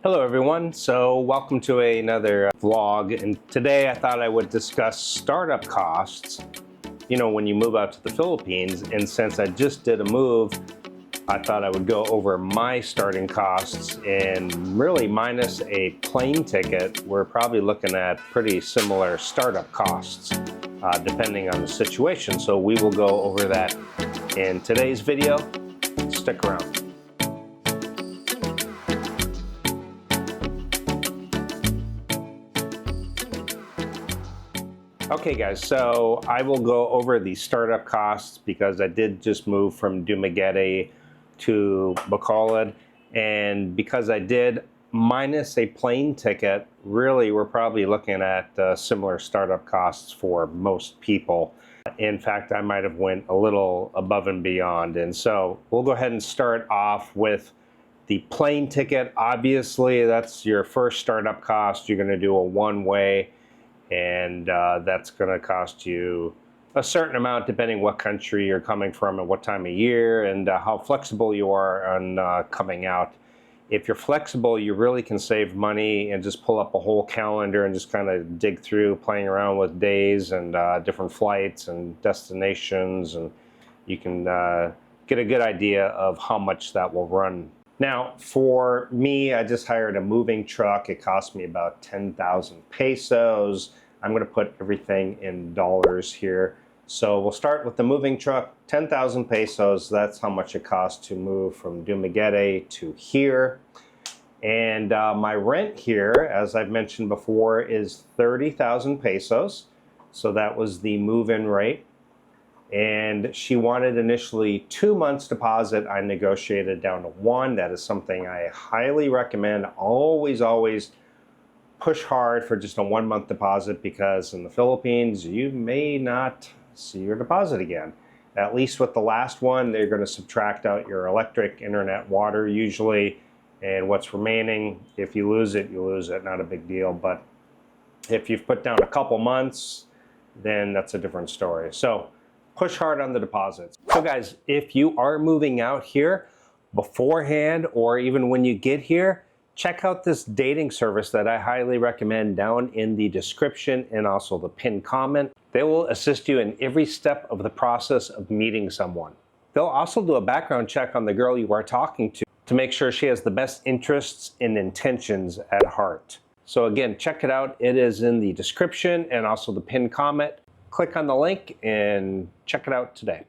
Hello everyone, so welcome to another vlog, and today I thought I would discuss startup costs, when you move out to the Philippines. And since I just did a move, I thought I would go over my starting costs, and really minus a plane ticket, we're probably looking at pretty similar startup costs depending on the situation. So we will go over that in today's video. Stick around. Okay guys, so I will go over the startup costs because I did just move from Dumaguete to Bacolod, and because I did minus a plane ticket, really we're probably looking at similar startup costs for most people. In fact, I might have went a little above and beyond, and so we'll go ahead and start off with the plane ticket. Obviously, that's your first startup cost. You're going to do a one-way, and that's going to cost you a certain amount depending what country you're coming from and what time of year, and how flexible you are on coming out. If you're flexible, you really can save money and just pull up a whole calendar and just kind of dig through playing around with days and different flights and destinations, and you can get a good idea of how much that will run. Now, for me, I just hired a moving truck. It cost me about 10,000 pesos. I'm going to put everything in dollars here. So we'll start with the moving truck, 10,000 pesos. That's how much it costs to move from Dumaguete to here. And my rent here, as I've mentioned before, is 30,000 pesos. So that was the move-in rate. And she wanted initially 2 months deposit. I negotiated down to 1. That is something I highly recommend. Always push hard for just a 1 month deposit, because in the Philippines you may not see your deposit again. At least with the last one, they're going to subtract out your electric, internet, water usually, and what's remaining, if you lose it, you lose it. Not a big deal. But if you've put down a couple months, then that's a different story. So push hard on the deposits. So guys, if you are moving out here beforehand, or even when you get here, check out this dating service that I highly recommend down in the description and also the pinned comment. They will assist you in every step of the process of meeting someone. They'll also do a background check on the girl you are talking to make sure she has the best interests and intentions at heart. So again, check it out. It is in the description and also the pinned comment. Click on the link and check it out today.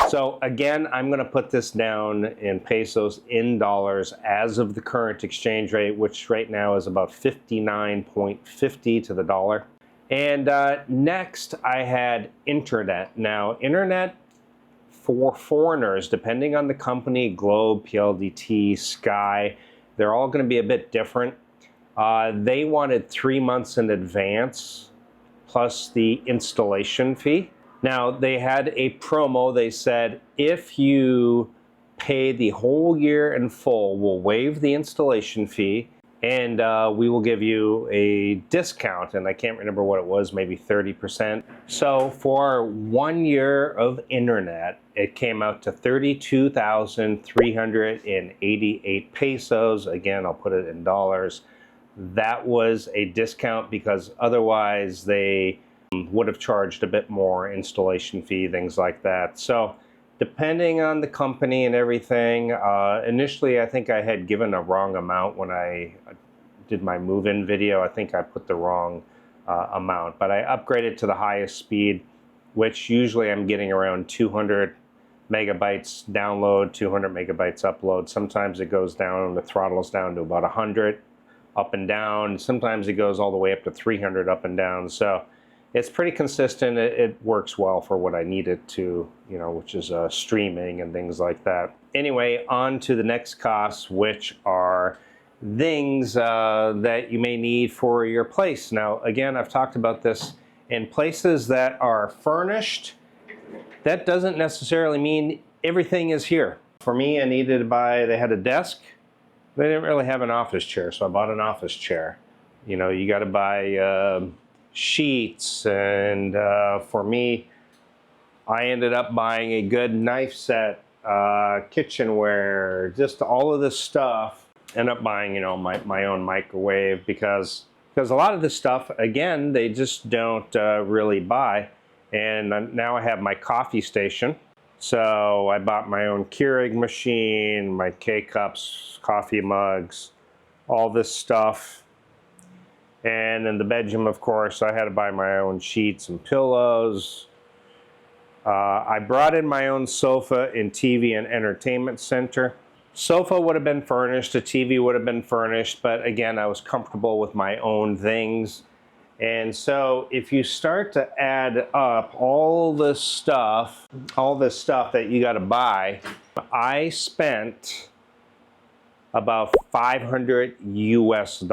So again, I'm going to put this down in pesos in dollars as of the current exchange rate, which right now is about 59.50 to the dollar. And next I had internet. Now, internet for foreigners, depending on the company, Globe, PLDT, Sky, they're all going to be a bit different. They wanted 3 months in advance plus the installation fee. Now, they had a promo. They said, if you pay the whole year in full, we'll waive the installation fee, and we will give you a discount. And I can't remember what it was, maybe 30%. So for 1 year of internet, it came out to 32,388 pesos. Again, I'll put it in dollars. That was a discount because otherwise they would have charged a bit more installation fee, things like that. So depending on the company and everything, initially I think I had given a wrong amount when I did my move-in video. I think I put the wrong amount, but I upgraded to the highest speed, which usually I'm getting around 200 megabytes download, 200 megabytes upload. Sometimes it goes down, the throttle's down to about 100. Up and down. Sometimes it goes all the way up to 300 up and down. So it's pretty consistent. It works well for what I need it to, which is streaming and things like that. Anyway, on to the next costs, which are things that you may need for your place. Now, again, I've talked about this in places that are furnished. That doesn't necessarily mean everything is here. For me, I needed to buy, they had a desk. They didn't really have an office chair, so I bought an office chair. You got to buy sheets, and for me, I ended up buying a good knife set, kitchenware, just all of this stuff. end up buying, you know, my own microwave because a lot of this stuff, again, they just don't really buy. And now I have my coffee station. So I bought my own Keurig machine, my K-cups, coffee mugs, all this stuff. And in the bedroom, of course, I had to buy my own sheets and pillows. I brought in my own sofa and TV and entertainment center. Sofa would have been furnished, a TV would have been furnished, but again, I was comfortable with my own things. And so if you start to add up all this stuff that you got to buy, I spent about $500 US.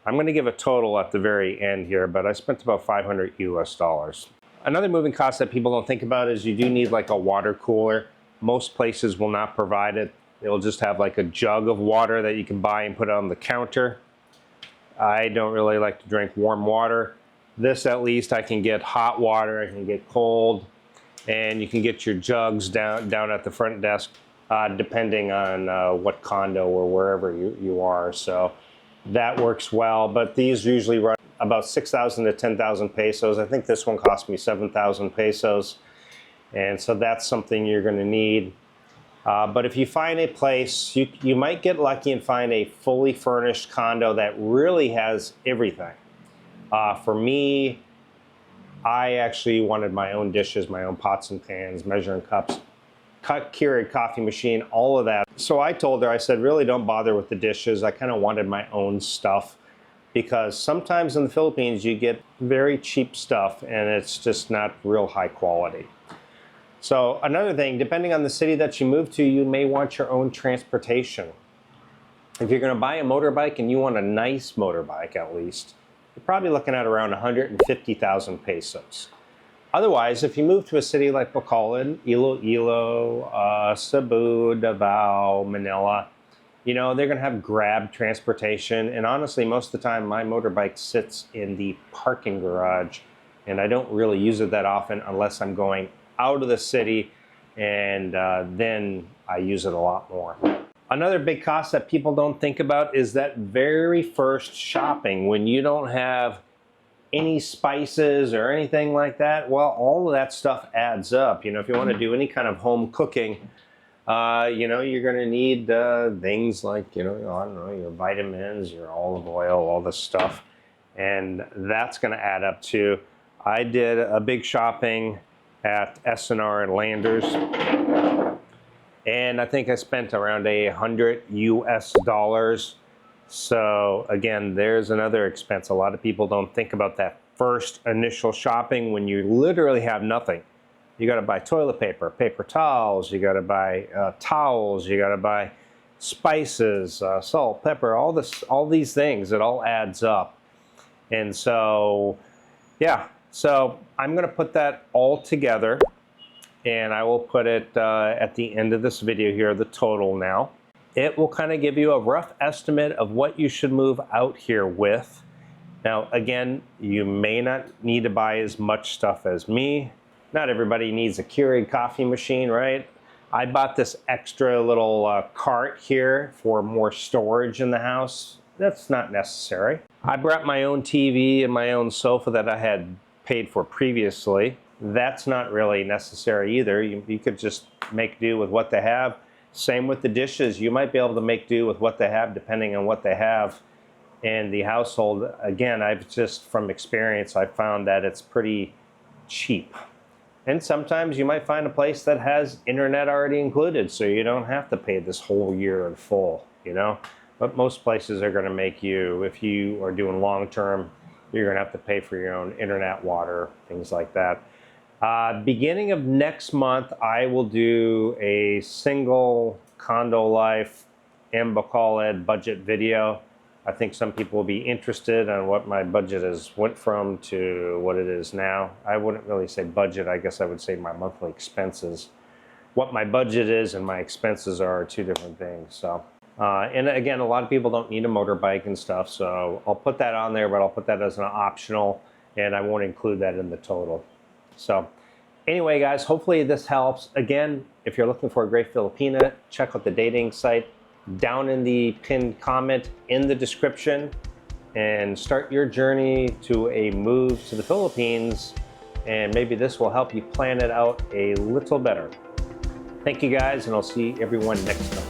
I'm going to give a total at the very end here, but I spent about $500 US. Another moving cost that people don't think about is you do need like a water cooler. Most places will not provide it. They'll just have like a jug of water that you can buy and put on the counter. I don't really like to drink warm water. This, at least, I can get hot water, I can get cold, and you can get your jugs down at the front desk, depending on what condo or wherever you are. So that works well, but these usually run about 6,000 to 10,000 pesos. I think this one cost me 7,000 pesos, and so that's something you're going to need. But if you find a place, you might get lucky and find a fully furnished condo that really has everything. For me, I actually wanted my own dishes, my own pots and pans, measuring cups, Keurig coffee machine, all of that. So I told her, I said, really don't bother with the dishes. I kind of wanted my own stuff because sometimes in the Philippines you get very cheap stuff and it's just not real high quality. So another thing, depending on the city that you move to, you may want your own transportation. If you're going to buy a motorbike and you want a nice motorbike at least, you're probably looking at around 150,000 pesos. Otherwise, if you move to a city like Bacolod, Iloilo, Cebu, Davao, Manila, you know, they're going to have Grab transportation. And honestly, most of the time, my motorbike sits in the parking garage, and I don't really use it that often unless I'm going out of the city, and then I use it a lot more. Another big cost that people don't think about is that very first shopping when you don't have any spices or anything like that. Well, all of that stuff adds up. You know, if you want to do any kind of home cooking, you know, you're going to need things like, you know, I don't know, your vitamins, your olive oil, all this stuff, and that's going to add up too. I did a big shopping at S&R and Landers, and I think I spent around $100 US. So again, there's another expense. A lot of people don't think about that first initial shopping when you literally have nothing. You got to buy toilet paper, paper towels, you got to buy towels, you got to buy spices, salt, pepper, all these things. It all adds up. And so, yeah. So I'm going to put that all together, and I will put it at the end of this video here, the total now. It will kind of give you a rough estimate of what you should move out here with. Now, again, you may not need to buy as much stuff as me. Not everybody needs a Keurig coffee machine, right? I bought this extra little cart here for more storage in the house. That's not necessary. I brought my own TV and my own sofa that I had paid for previously. That's not really necessary either. You could just make do with what they have. Same with the dishes. You might be able to make do with what they have depending on what they have in the household. Again, I've just from experience, I found that it's pretty cheap. And sometimes you might find a place that has internet already included, so you don't have to pay this whole year in full, you know? But most places are going to make you, if you are doing long-term, you're going to have to pay for your own internet, water, things like that. Beginning of next month, I will do a single condo life in Bacolod budget video. I think some people will be interested on what my budget has went from to what it is now. I wouldn't really say budget. I guess I would say my monthly expenses. What my budget is and my expenses are two different things. So, and again, a lot of people don't need a motorbike and stuff. So I'll put that on there, but I'll put that as an optional, and I won't include that in the total. So anyway, guys, hopefully this helps. Again, if you're looking for a great Filipina, check out the dating site down in the pinned comment in the description and start your journey to a move to the Philippines. And maybe this will help you plan it out a little better. Thank you guys, and I'll see everyone next time.